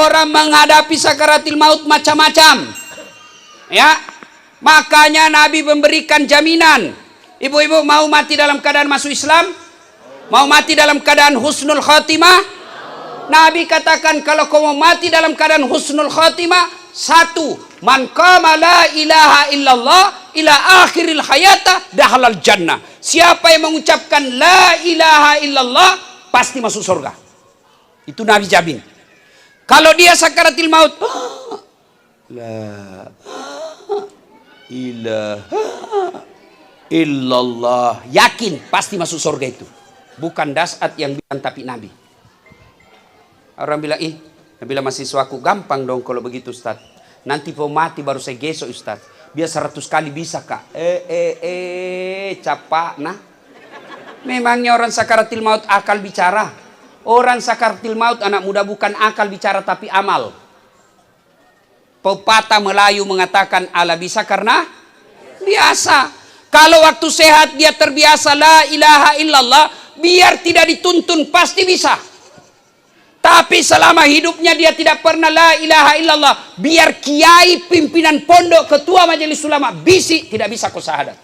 Orang menghadapi sakaratil maut macam-macam. Ya, makanya Nabi memberikan jaminan. Ibu-ibu mau mati dalam keadaan masuk Islam? Mau mati dalam keadaan husnul khatimah? Nabi katakan kalau kau mau mati dalam keadaan husnul khatimah, satu, man qama la ilaha illallah ila akhiril hayata dakhalal jannah. Siapa yang mengucapkan la ilaha illallah pasti masuk surga. Itu Nabi jamin. Kalau dia sakaratil maut, la ilaha illallah, yakin pasti masuk surga itu. Bukan dasat yang bilang, tapi Nabi. Orang bilang, Nabi bilang mahasiswaku, gampang dong kalau begitu Ustaz. Nanti mau mati baru saya gesok Ustaz. Biar 100 kali bisa kak. Capak nah. Memangnya orang sakaratil maut akal bicara? Orang sakaratil maut anak muda bukan akal bicara tapi amal. Pepatah Melayu mengatakan ala bisa karena biasa. Kalau waktu sehat dia terbiasa la ilaha illallah, biar tidak dituntun pasti bisa. Tapi selama hidupnya dia tidak pernah la ilaha illallah, biar kiai pimpinan pondok, ketua majelis ulama bisik, tidak bisa kau syahadat.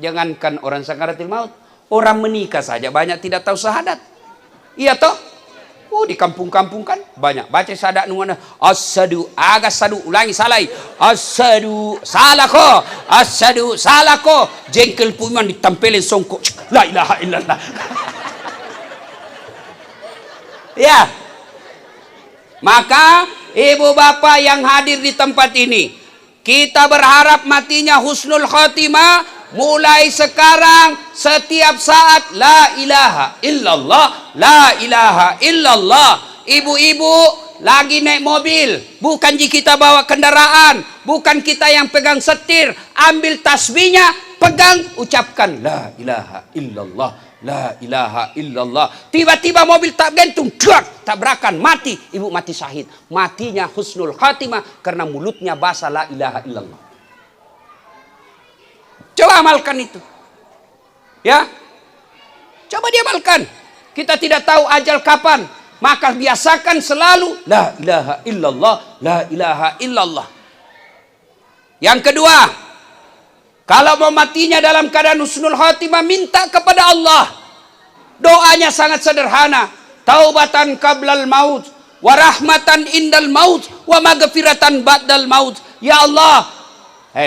Jangankan orang sakaratil maut, orang menikah saja banyak tidak tahu syahadat. Iya toh? Di kampung-kampung kan banyak baca syahadat nungana asyhadu agak sadu ulangi salai asyhadu salako asyhadu salako jengkel puman ditampelin songkok la ilaha illallah. Ya, maka ibu bapak yang hadir di tempat ini, kita berharap matinya husnul khotimah. Mulai sekarang setiap saat la ilaha illallah, la ilaha illallah. Ibu-ibu lagi naik mobil, bukan jika kita bawa kendaraan, bukan kita yang pegang setir, ambil tasbihnya, pegang, ucapkan la ilaha illallah, la ilaha illallah. Tiba-tiba mobil tak gantung, tabrakan, mati. Ibu mati syahid. Matinya husnul khatimah karena mulutnya basah la ilaha illallah. Coba amalkan itu. Ya. Coba diamalkan. Kita tidak tahu ajal kapan, maka biasakan selalu la ilaha illallah, la ilaha illallah. Yang kedua, kalau mau matinya dalam keadaan husnul khatimah, minta kepada Allah. Doanya sangat sederhana. Taubatan qablal maut, wa rahmatan indal maut, wa maghfiratan ba'dal maut. Ya Allah,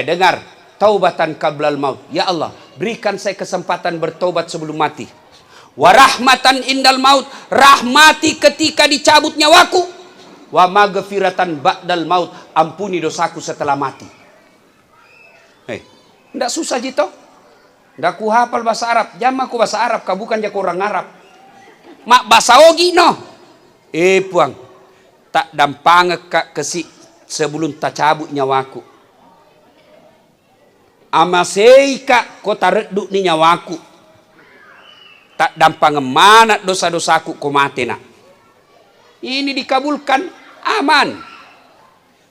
dengar. Taubatan qablal maut. Ya Allah, berikan saya kesempatan bertobat sebelum mati. Wa rahmatan indal maut, rahmati ketika dicabut nyawaku. Wa maghfiratan ba'dal maut, ampuni dosaku setelah mati. Ndak susah jito. Ndak ku hafal bahasa Arab, jam aku bahasa Arab, kau bukan jago orang Arab. Mak bahasa ogi no. Puang, tak dampang kak kesi sebelum tak cabut nyawaku. Amaseika kota reduk ni nyawaku, tak dampang mana dosa-dosaku ko mati nak. Ini dikabulkan, aman.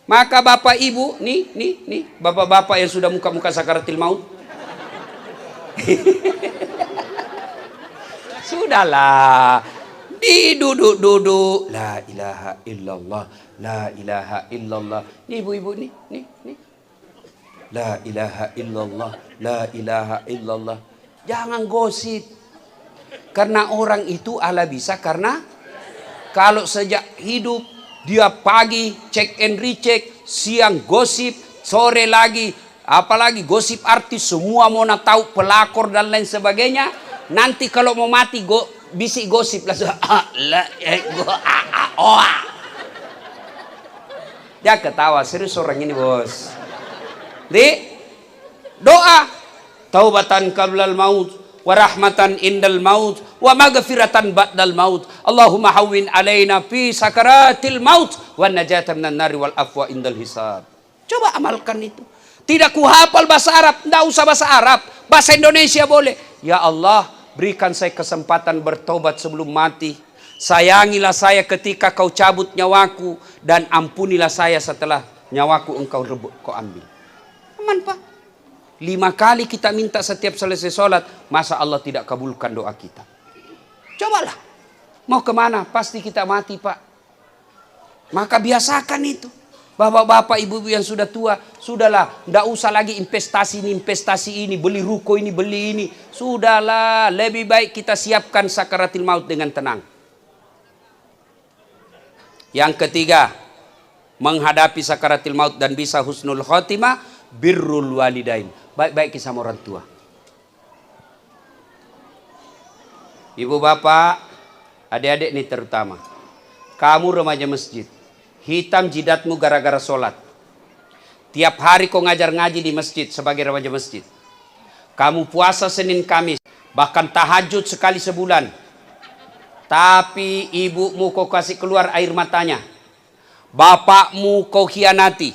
Maka bapak ibu nih bapak-bapak yang sudah muka-muka sakaratil maut, sudahlah diduduk-duduk la ilaha illallah, la ilaha illallah. Nih ibu-ibu nih la ilaha illallah, la ilaha illallah. Jangan gosip. Karena orang itu ala bisa karena kalau sejak hidup dia pagi cek and recheck, siang gosip, sore lagi apalagi gosip artis, semua mau tahu pelakor dan lain sebagainya. Nanti kalau mau mati bisik gosip langsung dia ketawa serius orang ini bos. Doa taubatan qablal maut wa rahmatan indal maut wa maghfiratan ba'dal maut. Allahumma hawwin alaina fi sakaratil maut wa najatan minan nari wal afwa indal hisab. Coba amalkan itu. Tidak ku hafal bahasa Arab, enggak usah bahasa Arab, bahasa Indonesia boleh. Ya Allah, berikan saya kesempatan bertobat sebelum mati. Sayangilah saya ketika kau cabut nyawaku dan ampunilah saya setelah nyawaku engkau rebut, kau ambil. Aman Pak. 5 kali kita minta setiap selesai sholat, masa Allah tidak kabulkan doa kita? Cobalah. Mau kemana? Pasti kita mati Pak. Maka biasakan itu. Bapak-bapak, ibu-ibu yang sudah tua, sudahlah, tidak usah lagi investasi ini, beli ruko ini, beli ini. Sudahlah, lebih baik kita siapkan sakaratil maut dengan tenang. Yang ketiga, menghadapi sakaratil maut dan bisa husnul khotimah, birrul walidain. Baik-baik sama orang tua. Ibu bapak, adik-adik ini terutama. Kamu remaja masjid. Hitam jidatmu gara-gara sholat. Tiap hari kau ngajar ngaji di masjid sebagai remaja masjid. Kamu puasa Senin Kamis. Bahkan tahajud sekali sebulan. Tapi ibumu kau kasih keluar air matanya. Bapakmu kau khianati.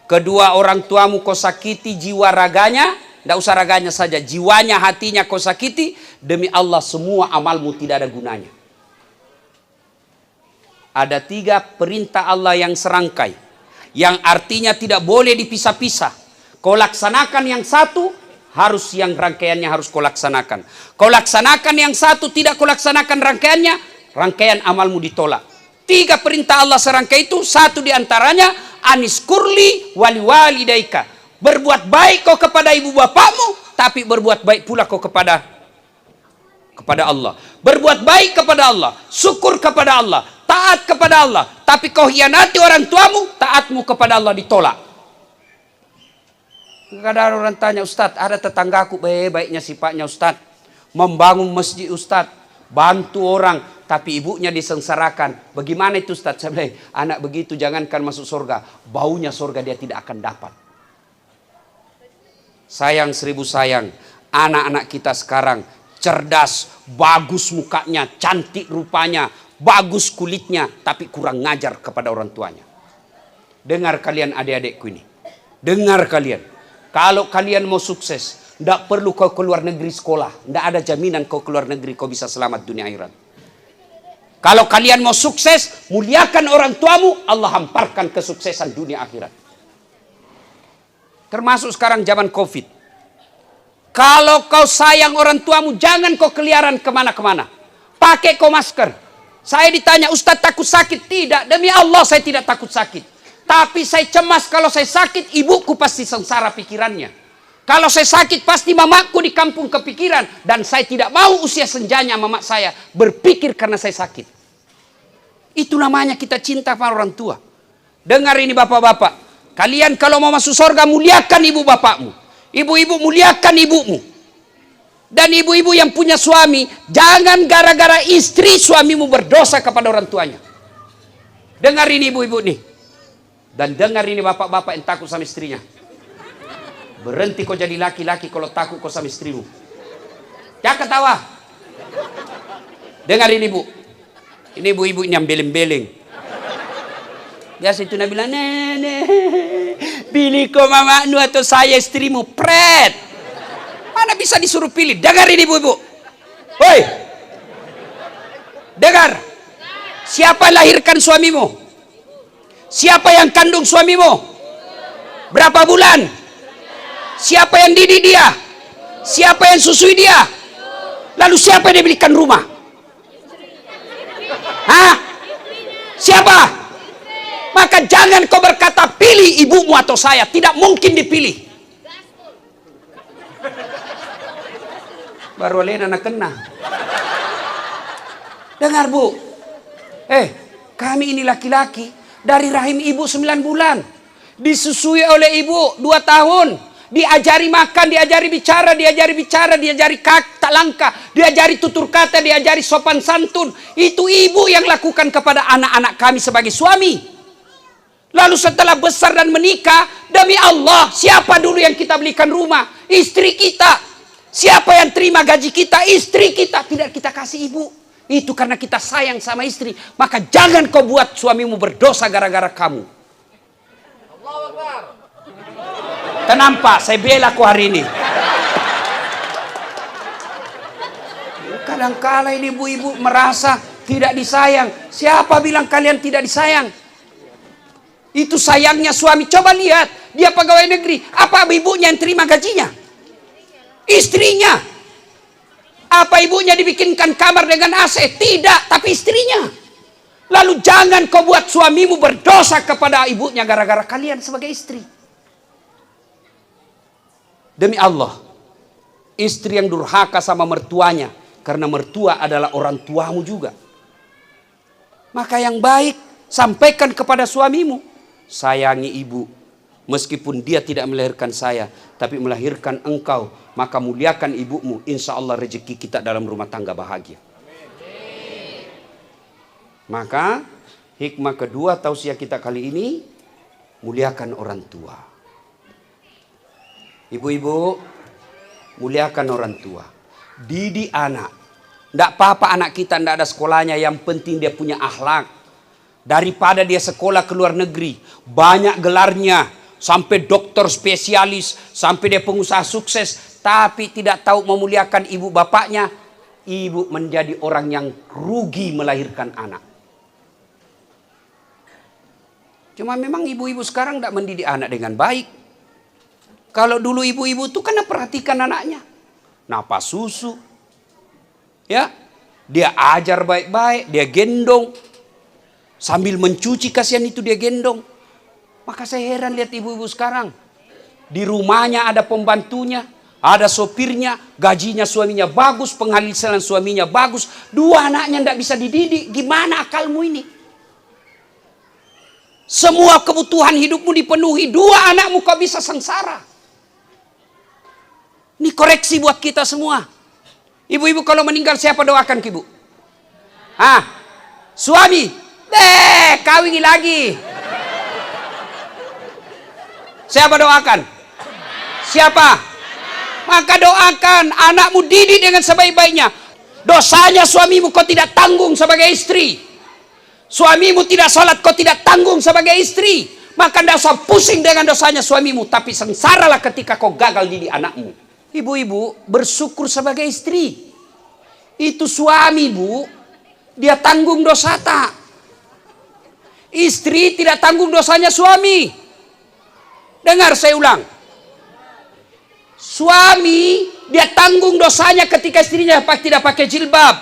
Kedua orang tuamu kau sakiti jiwa raganya. Tidak usah raganya saja. Jiwanya, hatinya kau sakiti. Demi Allah semua amalmu tidak ada gunanya. Ada 3 perintah Allah yang serangkai. Yang artinya tidak boleh dipisah-pisah. Kau laksanakan yang satu, harus yang rangkaiannya harus kau laksanakan. Kau laksanakan yang satu, tidak kau laksanakan rangkaiannya, rangkaian amalmu ditolak. 3 perintah Allah serangkai itu, satu diantaranya, anis kurli wali walidaika. Berbuat baik kau kepada ibu bapakmu, tapi berbuat baik pula kau kepada Allah. Berbuat baik kepada Allah, syukur kepada Allah, taat kepada Allah. Tapi kau hianati orang tuamu, taatmu kepada Allah ditolak. Kadang orang tanya, Ustadz, ada tetanggaku baik-baiknya sifatnya Ustadz, membangun masjid Ustadz, bantu orang, tapi ibunya disengsarakan. Bagaimana itu Ustadz? Saya bilang, anak begitu jangankan masuk surga, baunya surga dia tidak akan dapat. Sayang 1000 sayang, anak-anak kita sekarang cerdas, bagus mukanya, cantik rupanya, bagus kulitnya, tapi kurang ngajar kepada orang tuanya. Dengar kalian adik-adikku ini. Dengar kalian. Kalau kalian mau sukses, tidak perlu kau keluar negeri sekolah. Tidak ada jaminan kau keluar negeri kau bisa selamat dunia akhirat. Kalau kalian mau sukses, muliakan orang tuamu, Allah hamparkan kesuksesan dunia akhirat. Termasuk sekarang zaman Covid. Kalau kau sayang orang tuamu, jangan kau keliaran kemana-kemana. Pakai kau masker. Saya ditanya, Ustadz takut sakit? Tidak, demi Allah saya tidak takut sakit. Tapi saya cemas kalau saya sakit, ibuku pasti sengsara pikirannya. Kalau saya sakit, pasti mamaku di kampung kepikiran. Dan saya tidak mau usia senjanya mama saya berpikir karena saya sakit. Itu namanya kita cinta pada orang tua. Dengar ini bapak-bapak. Kalian kalau mau masuk surga, muliakan ibu bapakmu. Ibu-ibu muliakan ibumu. Dan ibu-ibu yang punya suami, jangan gara-gara istri suamimu berdosa kepada orang tuanya. Dengar ini ibu-ibu nih. Dan dengar ini bapak-bapak yang takut sama istrinya. Berhenti kau jadi laki-laki kalau takut kau sama istrimu. Jangan ketawa. Dengar ini bu. Ini ibu-ibu ini yang beleng-beleng. Biasa itu Nabi bilang, nenek, pilih kau mamamu atau saya istrimu. Pret. Mana bisa disuruh pilih? Dengar ini ibu-ibu. Woi. Dengar. Siapa lahirkan suamimu? Siapa yang kandung suamimu? Berapa bulan? Siapa yang didik dia? Siapa yang susui dia? Lalu siapa yang dibelikan rumah? Hah? Siapa? Maka jangan kau berkata pilih ibumu atau saya. Tidak mungkin dipilih. Baru Lena nak kena. Dengar bu. Kami ini laki-laki. Dari rahim ibu 9 bulan. Disusui oleh ibu 2 tahun. Diajari makan, diajari bicara, diajari tak langkah, diajari tutur kata, diajari sopan santun. Itu ibu yang lakukan kepada anak-anak kami sebagai suami. Lalu setelah besar dan menikah, demi Allah, siapa dulu yang kita belikan rumah? Istri kita. Siapa yang terima gaji kita? Istri kita. Tidak kita kasih ibu. Itu karena kita sayang sama istri. Maka jangan kau buat suamimu berdosa gara-gara kamu. Allahu Akbar. Tenang Pak, saya bela kau hari ini. Kadang-kala ini ibu-ibu merasa tidak disayang. Siapa bilang kalian tidak disayang? Itu sayangnya suami. Coba lihat, dia pegawai negeri. Apa ibunya yang terima gajinya? Istrinya. Apa ibunya dibikinkan kamar dengan AC? Tidak, tapi istrinya. Lalu jangan kau buat suamimu berdosa kepada ibunya gara-gara kalian sebagai istri. Demi Allah, istri yang durhaka sama mertuanya, karena mertua adalah orang tuamu juga. Maka yang baik, sampaikan kepada suamimu, sayangi ibu, meskipun dia tidak melahirkan saya, tapi melahirkan engkau, maka muliakan ibumu, insya Allah rezeki kita dalam rumah tangga bahagia. Maka hikmah kedua tausiah kita kali ini, muliakan orang tua. Ibu-ibu, muliakan orang tua. Didik anak. Tidak apa-apa anak kita tidak ada sekolahnya, yang penting dia punya akhlak. Daripada dia sekolah ke luar negeri, banyak gelarnya, sampai dokter spesialis, sampai dia pengusaha sukses, tapi tidak tahu memuliakan ibu bapaknya, ibu menjadi orang yang rugi melahirkan anak. Cuma memang ibu-ibu sekarang tidak mendidik anak dengan baik. Kalau dulu ibu-ibu itu kena perhatikan anaknya. Napas susu. Ya, dia ajar baik-baik, dia gendong. Sambil mencuci kasihan itu dia gendong. Maka saya heran lihat ibu-ibu sekarang. Di rumahnya ada pembantunya, ada sopirnya, gajinya suaminya bagus, penghasilan suaminya bagus. Dua anaknya tidak bisa dididik. Gimana akalmu ini? Semua kebutuhan hidupmu dipenuhi, dua anakmu kau bisa sengsara. Ini koreksi buat kita semua. Ibu-ibu kalau meninggal siapa doakan ke ibu? Suami. Kawin lagi. Siapa doakan? Siapa? Maka doakan, anakmu didik dengan sebaik-baiknya. Dosanya suamimu kau tidak tanggung sebagai istri. Suamimu tidak sholat, kau tidak tanggung sebagai istri. Maka tidak usah pusing dengan dosanya suamimu, tapi sengsaralah ketika kau gagal didik anakmu. Ibu-ibu bersyukur sebagai istri. Itu suami, bu, dia tanggung dosa tak. Istri tidak tanggung dosanya suami. Dengar saya ulang. Suami dia tanggung dosanya ketika istrinya tidak pakai jilbab.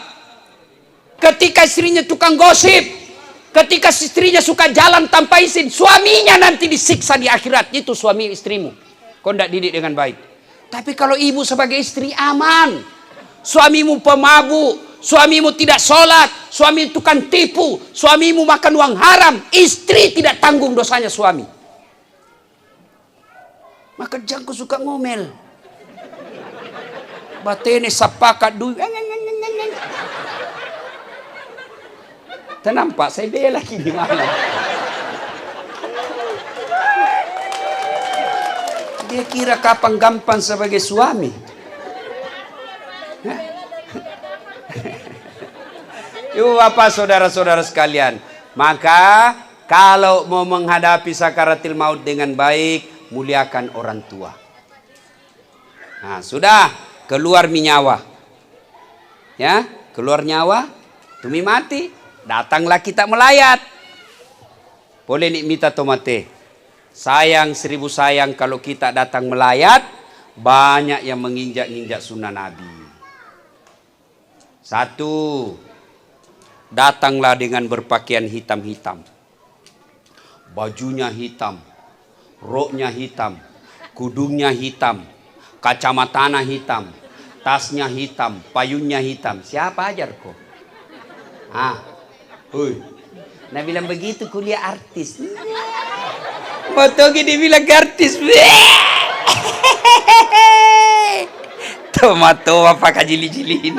Ketika istrinya tukang gosip. Ketika istrinya suka jalan tanpa izin, suaminya nanti disiksa di akhirat. Itu suami istrimu. Kau tidak didik dengan baik. Tapi kalau ibu sebagai istri aman. Suamimu pemabuk, suamimu tidak sholat, suami tukang tipu, suamimu makan uang haram, istri tidak tanggung dosanya suami. Maka jangan kau suka ngomel. Batene sapakat duit. Tenang Pak, saya bela lagi di mana? Dia kira kapan gampang sebagai suami. Yuk apa saudara-saudara sekalian. Maka kalau mau menghadapi sakaratil maut dengan baik, muliakan orang tua. Nah sudah keluar minyawa. Ya, keluar nyawa, tumi mati. Datanglah kita melayat. Boleh nikmita tomate. Sayang 1000 sayang kalau kita datang melayat. Banyak yang menginjak-injak sunnah Nabi. 1. Datanglah dengan berpakaian hitam-hitam. Bajunya hitam. Roknya hitam. Kudungnya hitam. Kacamatanya hitam. Tasnya hitam. Payungnya hitam. Siapa ajar kok? Nah bilang begitu kuliah artis. Motogi dibilang artis. Tomato apa kajili-jilin.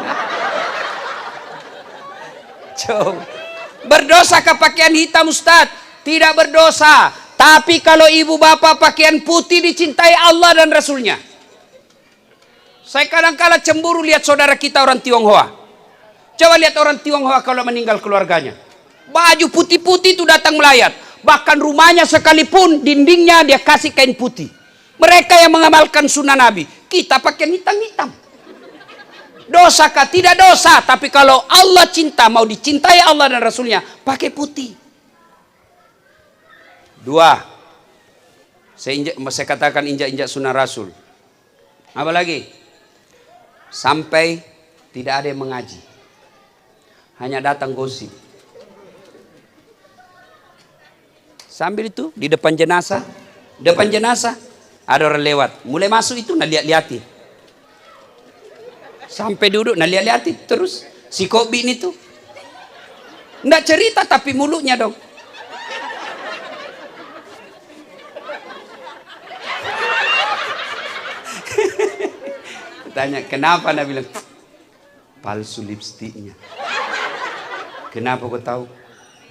Coba. Berdosa ke pakaian hitam Ustaz? Tidak berdosa. Tapi kalau ibu bapak pakaian putih dicintai Allah dan Rasulnya. Saya kadang-kala cemburu lihat saudara kita orang Tionghoa. Coba lihat orang Tionghoa kalau meninggal keluarganya. Baju putih-putih itu datang melayat. Bahkan rumahnya sekalipun dindingnya dia kasih kain putih. Mereka yang mengamalkan sunnah Nabi. Kita pakai hitam-hitam. Dosakah? Tidak dosa. Tapi kalau Allah cinta, mau dicintai Allah dan Rasulnya, pakai putih. 2. Saya katakan injak-injak sunnah Rasul. Apa lagi? Sampai tidak ada yang mengaji. Hanya datang gosip. Sambil itu di depan jenazah. Depan jenazah ada orang lewat. Mulai masuk itu nak lihat-lihati. Sampai duduk nak lihat-lihati terus. Si Kobi ini tuh nggak cerita tapi mulutnya dong. Tanya kenapa, Nabi bilang palsu lipstiknya. Kenapa kau tahu?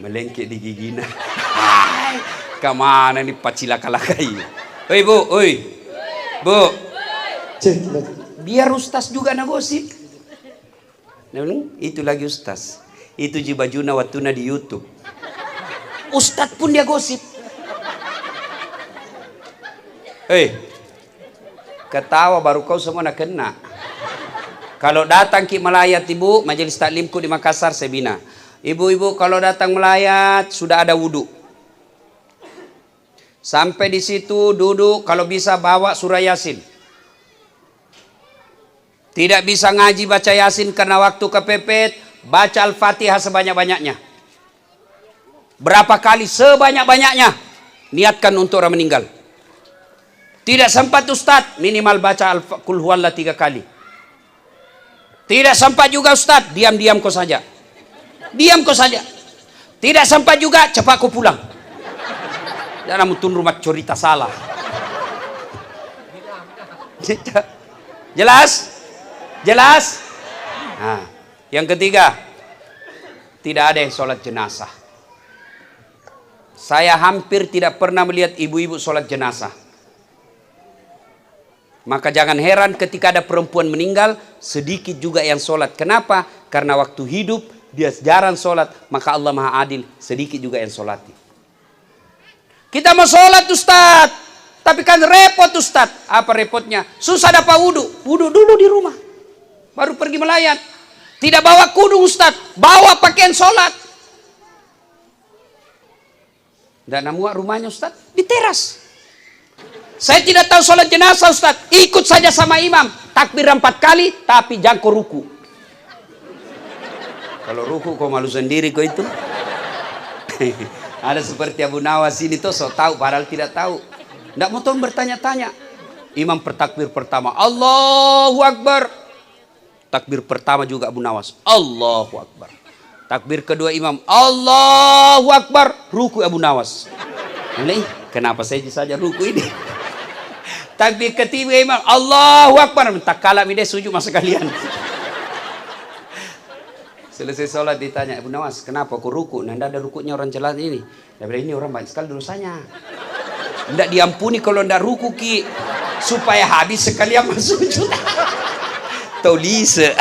Melengket di giginya. Kemana nih pacilaka-lakai? Oi bu, oi bu, biar ustaz juga na gosip. Nah, itu lagi ustaz. Itu ji bajuna watuna di YouTube. Ustaz pun dia gosip. Ketawa baru kau semua nak kena. Kalau datang ki melayat ibu, majelis taklimku di Makassar saya bina. Ibu-ibu kalau datang melayat sudah ada wudhu. Sampai di situ duduk, kalau bisa bawa surah Yasin. Tidak bisa ngaji baca Yasin karena waktu kepepet, baca Al-Fatihah sebanyak-banyaknya. Berapa kali? Sebanyak-banyaknya. Niatkan untuk orang meninggal. Tidak sempat Ustaz, minimal baca Al-Qul Huwallah 3 kali. Tidak sempat juga Ustaz, diam-diam kau saja. Diam kau saja. Tidak sempat juga, cepat kau pulang. Jangan mutun rumah cerita salah. Jelas? Jelas? Nah, yang ketiga, tidak ada yang sholat jenazah. Saya hampir tidak pernah melihat ibu-ibu sholat jenazah. Maka jangan heran ketika ada perempuan meninggal, sedikit juga yang sholat. Kenapa? Karena waktu hidup dia jarang sholat, maka Allah Maha Adil, sedikit juga yang sholati. Kita mau sholat Ustaz, tapi kan repot Ustaz. Apa repotnya? Susah dapat wudhu. Wudhu dulu di rumah, baru pergi melayat. Tidak bawa kudung Ustaz, bawa pakaian sholat. Dan muat rumahnya Ustaz di teras. Saya tidak tahu sholat jenazah Ustaz, ikut saja sama imam. Takbir 4 kali, tapi jangan kau ruku. Kalau ruku kau malu sendiri kau itu. Ada seperti Abu Nawas ini tuh so tahu padahal tidak tahu. Tidak mau tahu bertanya-tanya. Imam bertakbir pertama, Allahu Akbar. Takbir pertama juga Abu Nawas, Allahu Akbar. Takbir kedua imam, Allahu Akbar. Ruku Abu Nawas. Ini kenapa saya saja ruku ini? Takbir ketiga imam, Allahu Akbar. Tak kalah dia sujud masa kalian. Selesai sholat ditanya, Abu Nawas, kenapa kau ruku? Nah, ada rukunya orang jelas ini. Dia bilang, ini orang banyak sekali dosanya. Tidak diampuni kalau tidak ruku ki. Supaya habis sekalian masuk sujud. Tolise.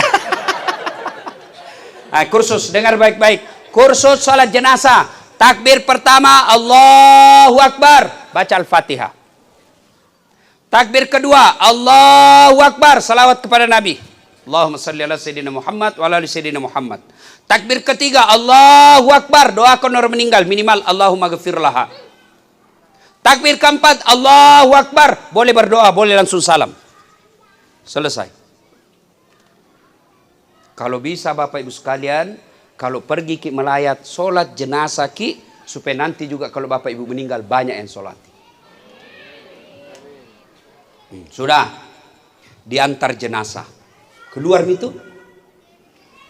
Nah, kursus, dengar baik-baik. Kursus sholat jenazah. Takbir pertama, Allahu Akbar. Baca Al-Fatihah. Takbir kedua, Allahu Akbar. Salawat kepada Nabi. Allahumma salli ala Sayyidina Muhammad wa ala Sayyidina Muhammad. Takbir ketiga, Allahu Akbar. Doakan orang meninggal, minimal Allahumma ghafir laha. Takbir keempat, Allahu Akbar. Boleh berdoa, boleh langsung salam. Selesai. Kalau bisa Bapak Ibu sekalian, kalau pergi ki melayat, sholat jenazah ki, supaya nanti juga kalau Bapak Ibu meninggal banyak yang sholati. Sudah diantar jenazah. Keluar itu,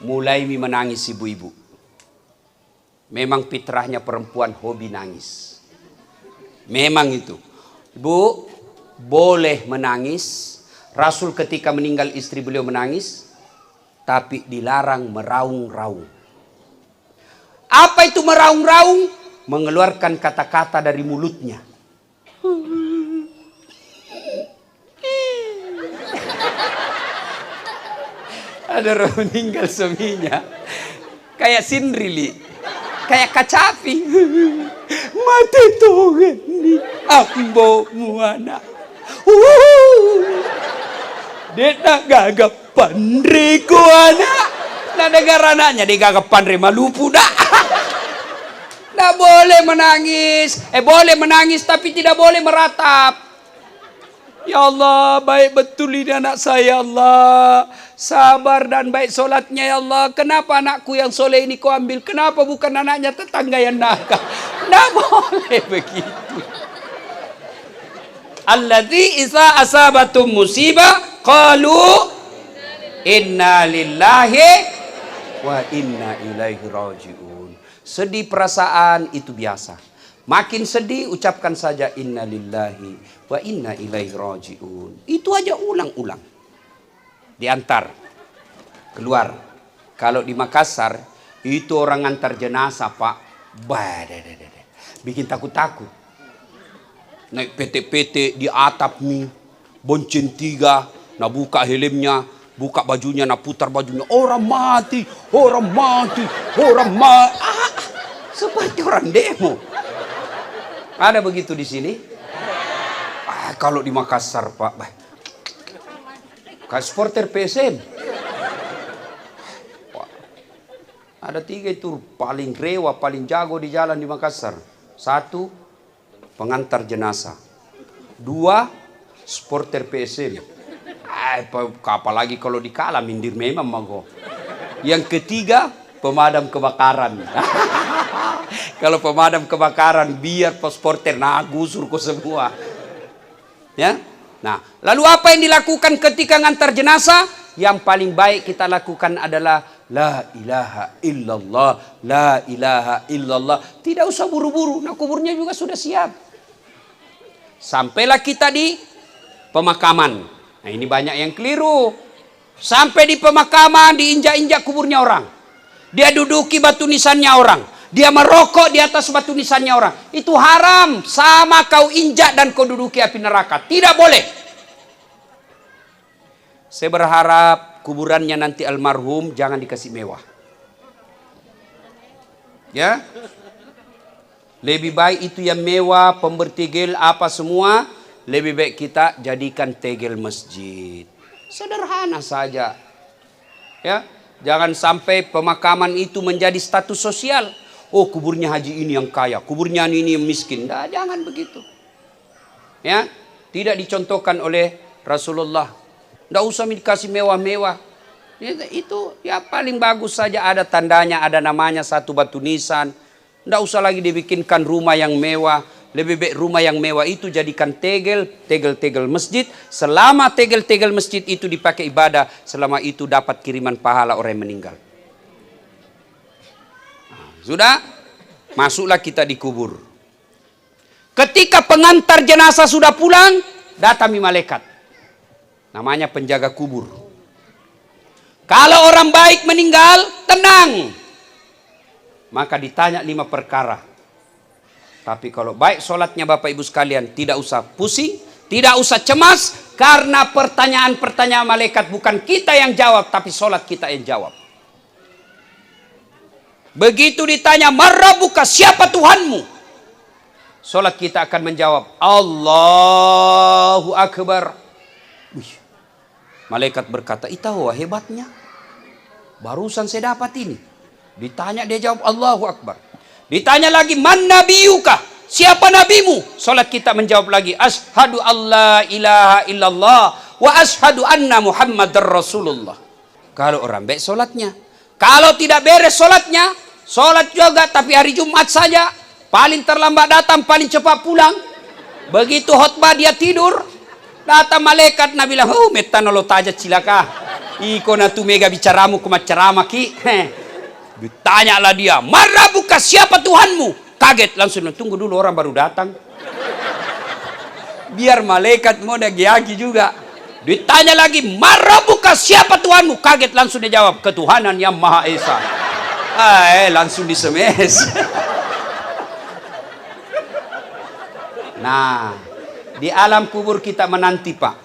mulai menangis ibu-ibu. Memang fitrahnya perempuan hobi nangis. Memang itu. Ibu boleh menangis. Rasul ketika meninggal istri beliau menangis. Tapi dilarang meraung-raung. Apa itu meraung-raung? Mengeluarkan kata-kata dari mulutnya. Ada orang meninggal suaminya kayak sindrili, kayak kacapi. Mati togen ni ambo muana. Dia gagapan riku anak. Nah negara anaknya dia gagapan rima lupu dah. Tidak boleh menangis. Boleh menangis tapi tidak boleh meratap. Ya Allah, baik betul ini anak saya Allah. Sabar dan baik solatnya ya Allah. Kenapa anakku yang soleh ini kau ambil? Kenapa bukan anaknya tetangga yang nakal? Tidak boleh begitu. Alladzi isa asabatum musibah qalu inna lillahi wa inna ilaihi raji'un. Sedih perasaan itu biasa. Makin sedih ucapkan saja inna lillahi wa inna ilaihi raji'un. Itu aja ulang-ulang. Diantar keluar. Kalau di Makassar itu orang antar jenazah Pak, bikin takut-takut. Naik PT-PT di atap nih, bonceng 3, nak buka helmnya, buka bajunya, nak putar bajunya, orang mati, orang mati, orang mati. Seperti orang demo. Ada begitu di sini? Kalau di Makassar Pak, kayak supporter PSM. Ada 3 itu paling rewa, paling jago di jalan di Makassar. 1, pengantar jenazah. 2, supporter PSM. Apalagi kalau dikalah mindir memang mago. Yang ketiga, pemadam kebakaran. Kalau pemadam kebakaran biar supporter gusur ke semua. Ya. Nah, lalu apa yang dilakukan ketika ngantar jenazah? Yang paling baik kita lakukan adalah la ilaha illallah, la ilaha illallah. Tidak usah buru-buru, nah kuburnya juga sudah siap. Sampailah kita di pemakaman. Nah, ini banyak yang keliru. Sampai di pemakaman diinjak-injak kuburnya orang. Dia duduki batu nisannya orang. Dia merokok di atas batu nisannya orang. Itu haram. Sama kau injak dan kau duduki api neraka. Tidak boleh. Saya berharap kuburannya nanti almarhum jangan dikasih mewah. Ya. Lebih baik itu yang mewah, pemberi tegel apa semua. Lebih baik kita jadikan tegel masjid. Sederhana saja. Ya. Jangan sampai pemakaman itu menjadi status sosial. Oh, kuburnya haji ini yang kaya, kuburnya ini yang miskin. Nah, jangan begitu. Ya, tidak dicontohkan oleh Rasulullah. Tidak usah dikasih mewah-mewah. Itu ya paling bagus saja ada tandanya, ada namanya, 1 batu nisan. Tidak usah lagi dibikinkan rumah yang mewah. Lebih baik rumah yang mewah itu jadikan tegel masjid. Selama tegel masjid itu dipakai ibadah, selama itu dapat kiriman pahala orang yang meninggal. Sudah, masuklah kita di kubur. Ketika pengantar jenazah sudah pulang, datangi malaikat. Namanya penjaga kubur. Kalau orang baik meninggal, tenang. Maka ditanya 5 perkara. Tapi kalau baik sholatnya Bapak Ibu sekalian, tidak usah pusing, tidak usah cemas. Karena pertanyaan-pertanyaan malaikat bukan kita yang jawab, tapi sholat kita yang jawab. Begitu ditanya, "Marrabuka, siapa Tuhanmu?" Salat kita akan menjawab, "Allahu Akbar." Wih. Malaikat berkata, "Itahu hebatnya. Barusan saya dapat ini." Ditanya, dia jawab, "Allahu Akbar." Ditanya lagi, "Man nabiyuka?" Siapa nabimu? Salat kita menjawab lagi, "Asyhadu alla ilaha illallah wa asyhadu anna Muhammadar Rasulullah." Kalau orang baik salatnya. Kalau tidak beres salatnya, salat juga tapi hari Jumat saja, paling terlambat datang, paling cepat pulang. Begitu khutbah dia tidur, datang malaikat Nabi bilang, "Oh, metanolo taja cilaka. Iko na tu mega bicaramu kuma ceramah ki." Ditanyalah dia, "Marrabuka, siapa Tuhanmu?" Kaget langsung, "Tunggu dulu, orang baru datang." Biar malaikat mau nagi juga. Ditanya lagi, "Marrabuka, siapa Tuhanmu?" Kaget langsung dia jawab, "Ketuhanan yang Maha Esa." Langsung disemes. Nah, di alam kubur kita menanti Pak.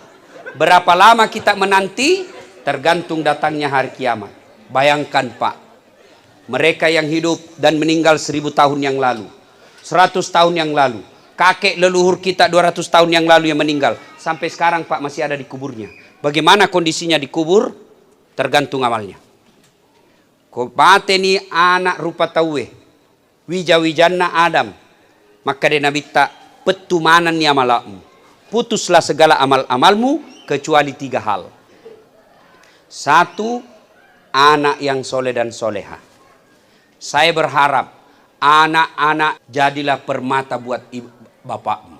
Berapa lama kita menanti? Tergantung datangnya hari kiamat. Bayangkan Pak, mereka yang hidup dan meninggal 1000 tahun yang lalu, 100 tahun yang lalu, kakek leluhur kita 200 tahun yang lalu yang meninggal, sampai sekarang Pak masih ada di kuburnya. Bagaimana kondisinya di kubur? Tergantung amalnya. Ko pateni anak rupa tawe, wija-wijanna Adam, maka dia Nabi tak petumanan ni amalmu. Putuslah segala amal-amalmu kecuali 3 hal. Satu, anak yang soleh dan soleha. Saya berharap anak-anak jadilah permata buat bapakmu.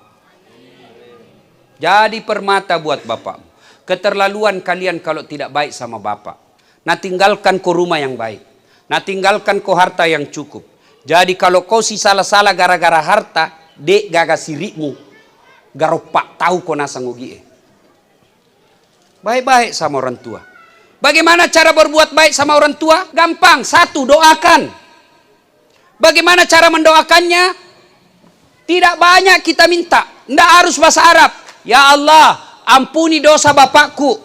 Jadi permata buat bapakmu. Keterlaluan kalian kalau tidak baik sama bapak. Nah, tinggalkan kau rumah yang baik. Nah, tinggalkan kau harta yang cukup. Jadi kalau kau si salah-salah gara-gara harta, dek gaga sirikmu. Garopak tahu kau nasa ngugie. Baik-baik sama orang tua. Bagaimana cara berbuat baik sama orang tua? Gampang. Satu, doakan. Bagaimana cara mendoakannya? Tidak banyak kita minta. Tidak harus bahasa Arab. Ya Allah, ampuni dosa bapakku.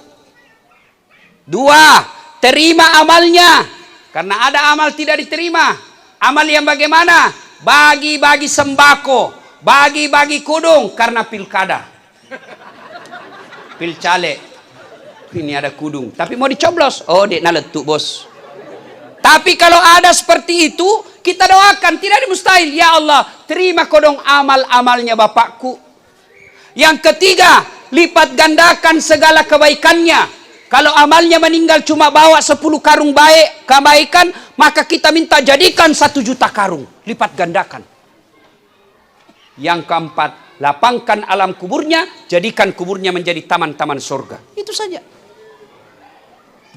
Dua, terima amalnya. Karena ada amal tidak diterima. Amal yang bagaimana? Bagi-bagi sembako. Bagi-bagi kudung. Karena pilkada. Pilcale. Ini ada kudung. Tapi mau dicoblos. Oh, dek naletuk bos. Tapi kalau ada seperti itu, kita doakan. Tidak ada mustahil. Ya Allah, terima kodong amal-amalnya bapakku. Yang ketiga, lipat gandakan segala kebaikannya. Kalau amalnya meninggal cuma bawa 10 karung baik kebaikan, maka kita minta jadikan 1 juta karung. Lipat gandakan. Yang keempat, lapangkan alam kuburnya, jadikan kuburnya menjadi taman-taman surga. Itu saja.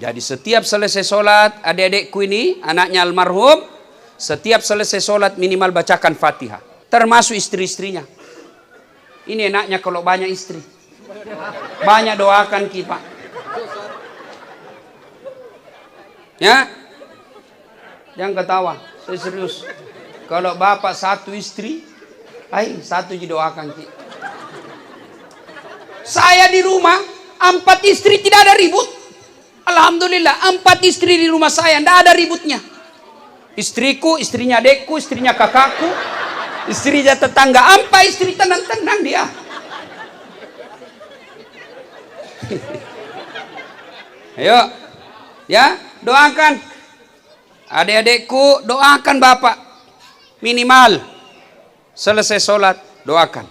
Jadi setiap selesai sholat, adik-adikku ini, anaknya almarhum, setiap selesai sholat minimal bacakan Fatihah. Termasuk istri-istrinya. Ini enaknya kalau banyak istri. Banyak doakan kita. Ya? Jangan ketawa, saya serius. Kalau bapak 1 istri, 1 didoakan kita. Saya di rumah, 4 istri tidak ada ribut. Alhamdulillah, 4 istri di rumah saya, tidak ada ributnya. Istriku, istrinya adekku, istrinya kakakku, istrinya tetangga, 4 istri tenang-tenang dia. Ayo, ya, doakan. Adik-adikku, doakan bapak. Minimal, selesai sholat, doakan.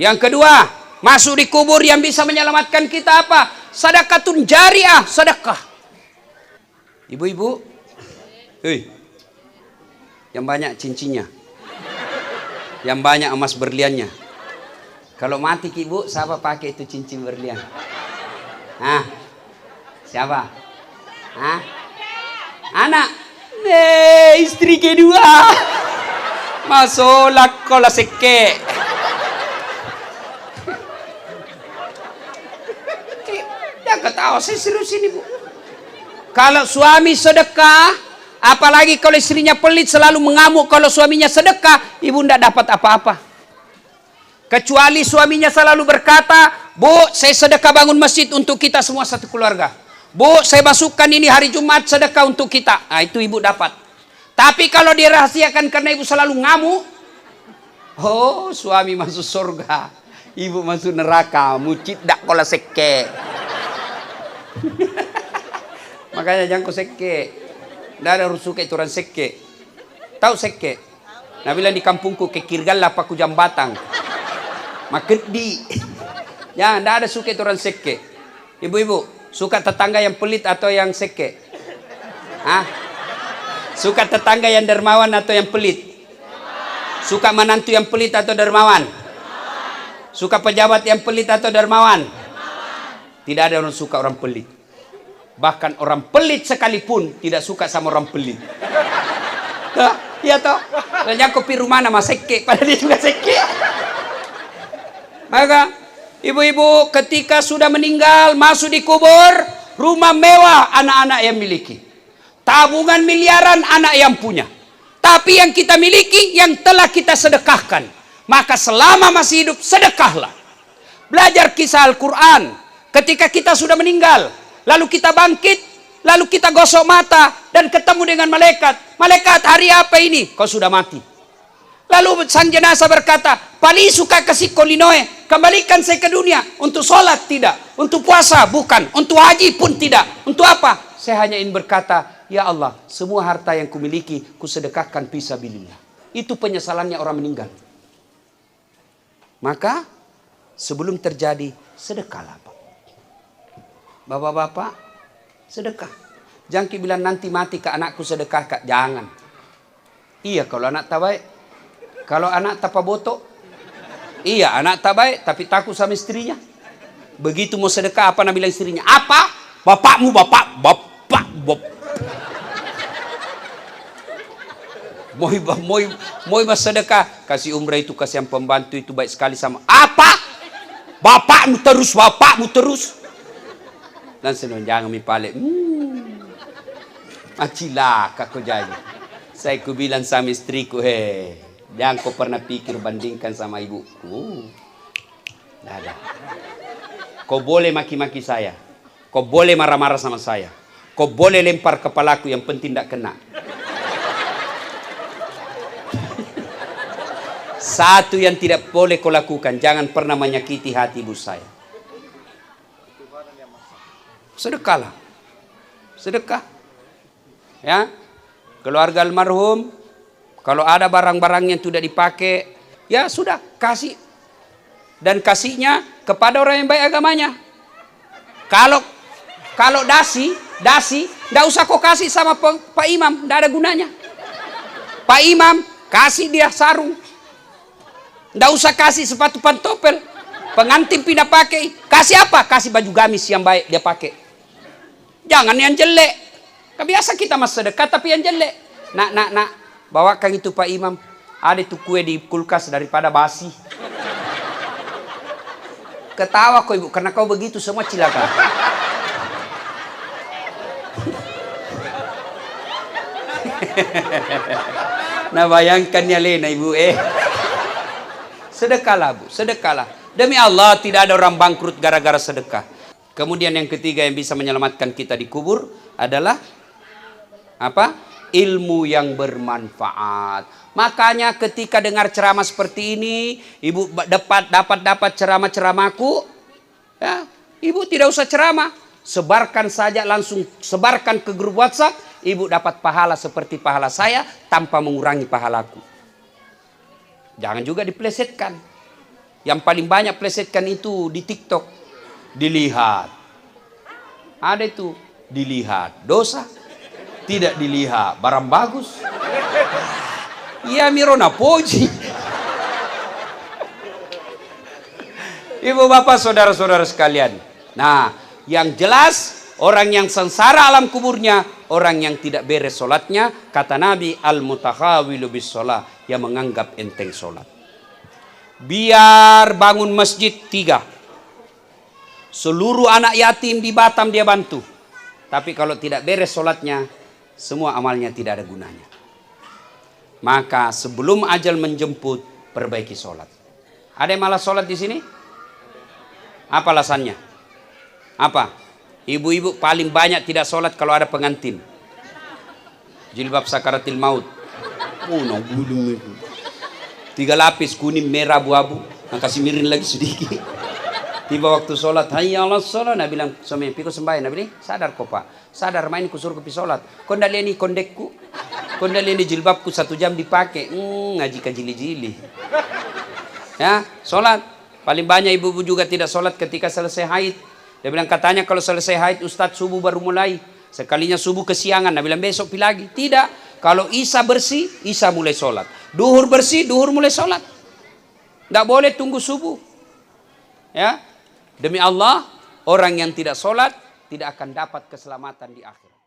Yang kedua, masuk di kubur yang bisa menyelamatkan kita apa? Sadaqatun jariah, sedekah. Ibu-ibu, yang banyak cincinnya, yang banyak emas berliannya. Kalau mati ibu, siapa pakai itu cincin berlian? Hah? Siapa? Hah? Anak? Istri kedua. Masolak kola seke. Ketawa, saya serius ini bu. Kalau suami sedekah, apalagi kalau istrinya pelit selalu mengamuk kalau suaminya sedekah, ibu tidak dapat apa-apa. Kecuali suaminya selalu berkata, Bu, saya sedekah bangun masjid untuk kita semua satu keluarga. Bu, saya masukkan ini hari Jumat sedekah untuk kita. Nah, itu ibu dapat. Tapi kalau dirahasiakan karena ibu selalu ngamuk, oh, suami masuk surga, ibu masuk neraka, mucit dak kola seke. Makanya jangan kau seke. Tidak ada rusuke itu orang seke. Tahu seke? Nah bilang di kampungku kekirgal lah paku jambatang. Makeddi. Ya, tidak ada suka itu orang seke. Ibu-ibu, suka tetangga yang pelit atau yang seke? Hah? Suka tetangga yang dermawan atau yang pelit? Suka menantu yang pelit atau dermawan? Suka pejabat yang pelit atau dermawan? Tidak ada orang suka orang pelit. Bahkan orang pelit sekalipun tidak suka sama orang pelit. Iya toh? Dan aku pi rumah nama seke, padahal dia juga seke. Maka ibu-ibu ketika sudah meninggal masuk di kubur, rumah mewah anak-anak yang miliki. Tabungan miliaran anak yang punya. Tapi yang kita miliki yang telah kita sedekahkan. Maka selama masih hidup sedekahlah. Belajar kisah Al-Quran. Ketika kita sudah meninggal, lalu kita bangkit, lalu kita gosok mata dan ketemu dengan malaikat. Malaikat, hari apa ini? Kau sudah mati. Lalu sang jenazah berkata, "Pali suka kasih kolinoe, kembalikan saya ke dunia. Untuk sholat tidak, untuk puasa bukan, untuk haji pun tidak. Untuk apa? Saya hanya ingin berkata, ya Allah, semua harta yang kumiliki kusedekahkan fisabilillah." Itu penyesalannya orang meninggal. Maka sebelum terjadi sedekahlah. Bapak-bapak, sedekah. Jangan ki bilang nanti mati ke anakku sedekah, Kak. Jangan. Iya kalau anak tak baik. Kalau anak tak botok. Iya anak tak baik tapi takut sama istrinya. Begitu mau sedekah apa nak bilang istrinya? Apa? Bapakmu bapak. Moi mas sedekah. Kasih umrah itu, kasih yang pembantu itu baik sekali sama. Apa? Bapakmu terus. Dan senang jangan mipale. Macilaka kau jadi. Saya ku bilang sama istriku, jangan kau pernah pikir bandingkan sama ibuku. Tidak ada. Kau boleh maki-maki saya. Kau boleh marah-marah sama saya. Kau boleh lempar kepalaku, yang penting tidak kena. Satu yang tidak boleh kau lakukan, jangan pernah menyakiti hati ibu saya. Sedekahlah. Sedekah. Ya. Keluarga almarhum, kalau ada barang-barang yang tidak dipakai, ya sudah, kasih. Dan kasihnya kepada orang yang baik agamanya. Kalau dasi, tidak usah kau kasih sama Pak Imam, tidak ada gunanya. Pak Imam, kasih dia sarung. Tidak usah kasih sepatu pantopel. Pengantin pindah pakai. Kasih apa? Kasih baju gamis yang baik dia pakai. Jangan yang jelek. Biasa kita mas sedekah tapi yang jelek. Nak. Bawakan itu Pak Imam. Ada itu kue di kulkas daripada basi. Ketawa kau ibu karena kau begitu semua cilaka. Nah bayangkannya Lena ibu Sedekahlah bu, sedekahlah. Demi Allah tidak ada orang bangkrut gara-gara sedekah. Kemudian yang ketiga yang bisa menyelamatkan kita di kubur adalah apa? Ilmu yang bermanfaat. Makanya ketika dengar ceramah seperti ini, ibu dapat ceramah-ceramahku, ya, ibu tidak usah ceramah, sebarkan saja, langsung sebarkan ke grup WhatsApp, ibu dapat pahala seperti pahala saya tanpa mengurangi pahalaku. Jangan juga diplesetkan. Yang paling banyak plesetkan itu di TikTok. Dilihat. Ada itu, dilihat dosa. Tidak dilihat barang bagus. Ya mirona poji. Ibu bapak saudara-saudara sekalian. Nah yang jelas orang yang sengsara alam kuburnya, orang yang tidak beres solatnya, kata Nabi al-mutakhawilu bis sholat, yang menganggap enteng solat. Biar bangun masjid 3. Seluruh anak yatim di Batam dia bantu. Tapi kalau tidak beres solatnya, semua amalnya tidak ada gunanya. Maka sebelum ajal menjemput, perbaiki solat. Ada yang malas solat di sini? Apa alasannya? Apa? Ibu-ibu paling banyak tidak solat kalau ada pengantin. Jilbab sakaratil maut. Oh, 3 lapis, kuning, merah, abu-abu. Kasih miring lagi sedikit. Tiba waktu sholat, hayya ala sholat. Nabi bilang, suami, piku sembahyang. Nabi bilang, sadar kok pak. Sadar main ku suruh ke sholat. Kondaliani kondekku. Kondaliani jilbabku 1 jam dipakai. Ngaji kajili-jili. Ya, sholat. Paling banyak ibu-ibu juga tidak sholat ketika selesai haid. Dia bilang, katanya kalau selesai haid, Ustadz subuh baru mulai. Sekalinya subuh kesiangan. Nabi bilang, besok pi lagi. Tidak. Kalau Isya bersih, Isya mulai sholat. Duhur bersih, duhur mulai sholat. Tidak boleh tunggu subuh. Ya. Demi Allah, orang yang tidak sholat tidak akan dapat keselamatan di akhirat.